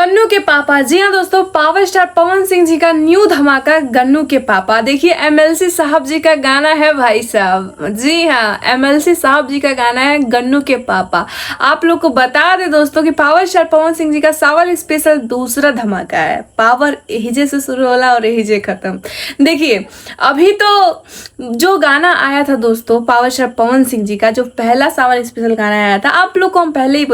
गन्नू के पापा। जी हाँ दोस्तों, पावर स्टार पवन सिंह जी का न्यू धमाका गन्नू के पापा। देखिए एमएलसी साहब जी का गाना है भाई साहब। जी हाँ, एमएलसी साहब जी का गाना है गन्नू के पापा। आप लोग को बता दे दोस्तों कि पावर स्टार पवन सिंह जी का सावन स्पेशल दूसरा धमाका है। पावर एहिजे से शुरू होला और एहिजे खत्म। देखिए अभी तो जो गाना आया था दोस्तों पावर स्टार पवन सिंह जी का, जो पहला सावन स्पेशल गाना आया था, आप लोग को हम पहले ही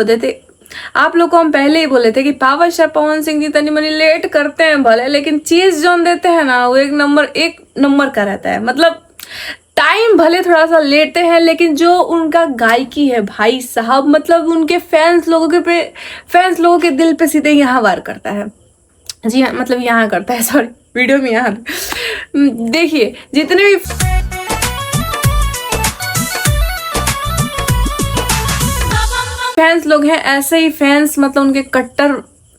बोले थे कि पावर स्टार पवन सिंह जी तनी मनी लेट करते हैं भले, लेकिन चीज जो देते हैं ना वो एक नंबर का रहता है। मतलब टाइम भले थोड़ा सा लेते हैं, लेकिन जो उनका गायकी है भाई साहब, मतलब उनके फैंस लोगों के दिल पे सीधे यहाँ वार करता है। जी हाँ, मतलब यहाँ करता है, सॉरी वीडियो में यहाँ। देखिए जितने भी फैंस लोग हैं, ऐसे ही फैंस मतलब उनके कट्टर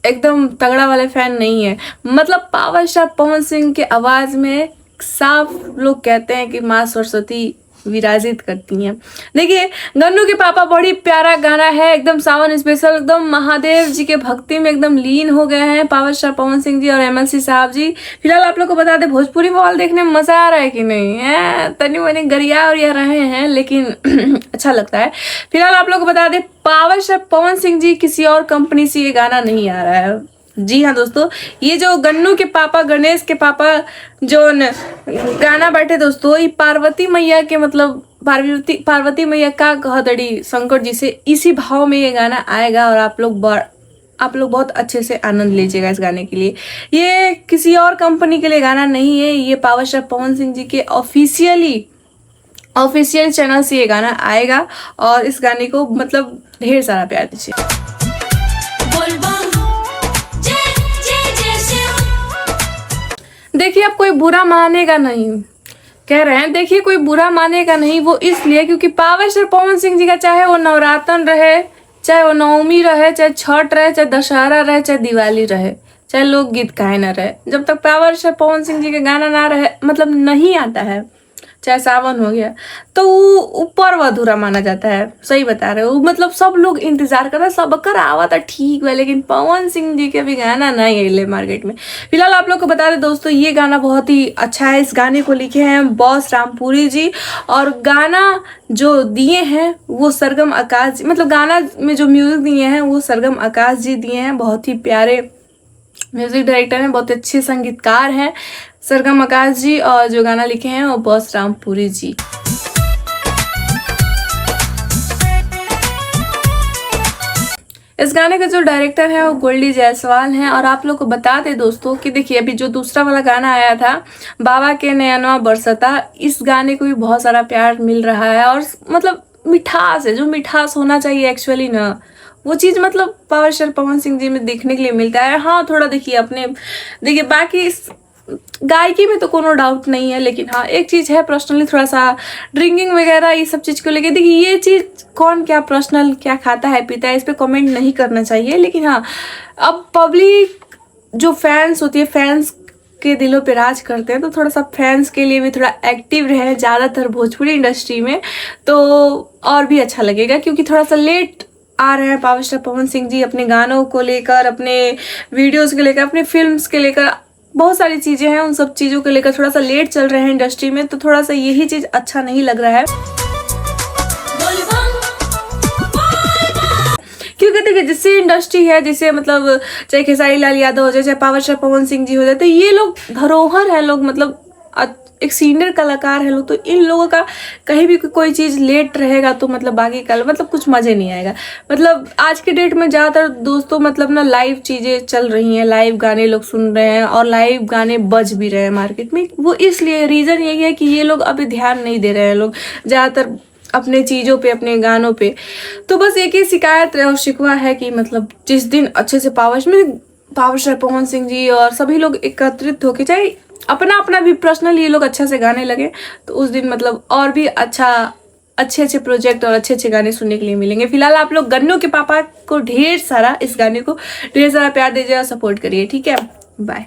एकदम तगड़ा वाले फैन नहीं है। मतलब पावर स्टार पवन सिंह के आवाज में साफ लोग कहते हैं कि माँ सरस्वती विराजित करती हैं। देखिए गन्नू के पापा बड़ी प्यारा गाना है, एकदम सावन स्पेशल, एकदम महादेव जी के भक्ति में एकदम लीन हो गए हैं पावर स्टार पवन सिंह जी और एमएलसी साहब जी। फिलहाल आप लोग को बता दें, भोजपुरी बवाल देखने में मजा आ रहा है कि नहीं है, तनी मनी गरिया और रहे हैं लेकिन अच्छा लगता है। फिलहाल आप लोग को बता दें, पावर स्टार पवन सिंह जी किसी और कंपनी से ये गाना नहीं आ रहा है। जी हाँ दोस्तों, ये जो गन्नू के पापा, गणेश के पापा जो गाना बैठे दोस्तों, ये पार्वती मैया के मतलब पार्वती मैया का कहतड़ी शंकर जी से, इसी भाव में ये गाना आएगा और आप लोग बहुत अच्छे से आनंद लीजिएगा इस गाने के लिए। ये किसी और कंपनी के लिए गाना नहीं है, ये पावर स्टार पवन सिंह जी के ऑफिशियल चैनल से ये गाना आएगा और इस गाने को मतलब ढेर सारा प्यार दीजिए। देखिए अब कोई बुरा मानेगा नहीं, कह रहे हैं देखिए कोई बुरा मानेगा नहीं, वो इसलिए क्योंकि पावर स्टार पवन सिंह जी का चाहे वो नवरात्र रहे, चाहे वो नवमी रहे, चाहे छठ रहे, चाहे दशहरा रहे, चाहे दिवाली रहे, चाहे लोकगीत काहे ना रहे, जब तक पावर स्टार पवन सिंह जी का गाना ना रहे मतलब नहीं आता है, चाहे सावन हो गया, तो वो ऊपर अधूरा माना जाता है। सही बता रहे हो, मतलब सब लोग इंतजार कर रहे हैं, सबकर आवा था ठीक है, लेकिन पवन सिंह जी के भी गाना नहीं है मार्केट में। फिलहाल आप लोग को बता दें दोस्तों, ये गाना बहुत ही अच्छा है। इस गाने को लिखे हैं बॉस रामपुरी जी और गाना जो दिए हैं वो सरगम आकाश जी, मतलब गाना में जो म्यूजिक दिए हैं वो सरगम आकाश जी दिए हैं। बहुत ही प्यारे म्यूजिक डायरेक्टर हैं, बहुत अच्छे संगीतकार हैं सरगम आकाश जी, और जो गाना लिखे हैं वो बॉस रामपुरी जी। इस गाने का जो डायरेक्टर है वो गोल्डी जायसवाल हैं। और आप लोग को बता दें दोस्तों कि देखिए अभी जो दूसरा वाला गाना आया था बाबा के नयनवा बरसता, इस गाने को भी बहुत सारा प्यार मिल रहा है और मतलब मिठास है, जो मिठास होना चाहिए एक्चुअली ना, वो चीज़ मतलब पावर स्टार पवन सिंह जी में देखने के लिए मिलता है। हाँ थोड़ा देखिए बाकी इस गायकी में तो कोनो डाउट नहीं है, लेकिन हाँ एक चीज़ है पर्सनली थोड़ा सा ड्रिंकिंग वगैरह ये सब चीज़ को लेके, देखिए ये चीज़ कौन क्या पर्सनल क्या खाता है पीता है इस पे कमेंट नहीं करना चाहिए, लेकिन हाँ अब पब्लिक जो फैंस होती है फैंस के दिलों पे राज करते हैं, तो थोड़ा सा फैंस के लिए भी थोड़ा एक्टिव रहे ज़्यादातर भोजपुरी इंडस्ट्री में, तो और भी अच्छा लगेगा। क्योंकि थोड़ा सा लेट आ रहे हैं पावर स्टार पवन सिंह जी अपने गानों को लेकर, अपने वीडियोस को लेकर, अपने फिल्म्स के लेकर, बहुत सारी चीज़ें हैं, उन सब चीज़ों को लेकर थोड़ा सा लेट चल रहे हैं इंडस्ट्री में, तो थोड़ा सा यही चीज़ अच्छा नहीं लग रहा है। क्योंकि देखिए जिससे इंडस्ट्री है, जिसे मतलब चाहे खेसारी लाल यादव हो जाए, चाहे पावर स्टार पवन सिंह जी हो जाए, तो ये लोग धरोहर है, लोग मतलब एक सीनियर कलाकार है लोग, तो इन लोगों का कहीं भी कोई चीज़ लेट रहेगा तो मतलब बाकी कल मतलब कुछ मज़े नहीं आएगा। मतलब आज के डेट में ज़्यादातर दोस्तों मतलब ना लाइव चीज़ें चल रही हैं, लाइव गाने लोग सुन रहे हैं और लाइव गाने बज भी रहे हैं मार्केट में। वो इसलिए रीज़न यही है कि ये लोग अभी ध्यान नहीं दे रहे हैं लोग ज़्यादातर अपने चीज़ों पे, अपने गानों पे। तो बस एक ही शिकायत और शिकवा है कि मतलब जिस दिन अच्छे से पावर स्टार पवन सिंह जी और सभी लोग एकत्रित होके, चाहे अपना भी पर्सनल ये लोग अच्छा से गाने लगे, तो उस दिन मतलब और भी अच्छे प्रोजेक्ट और अच्छे गाने सुनने के लिए मिलेंगे। फिलहाल आप लोग गन्नू के पापा को ढेर सारा, इस गाने को ढेर सारा प्यार दीजिए और सपोर्ट करिए, ठीक है। बाय।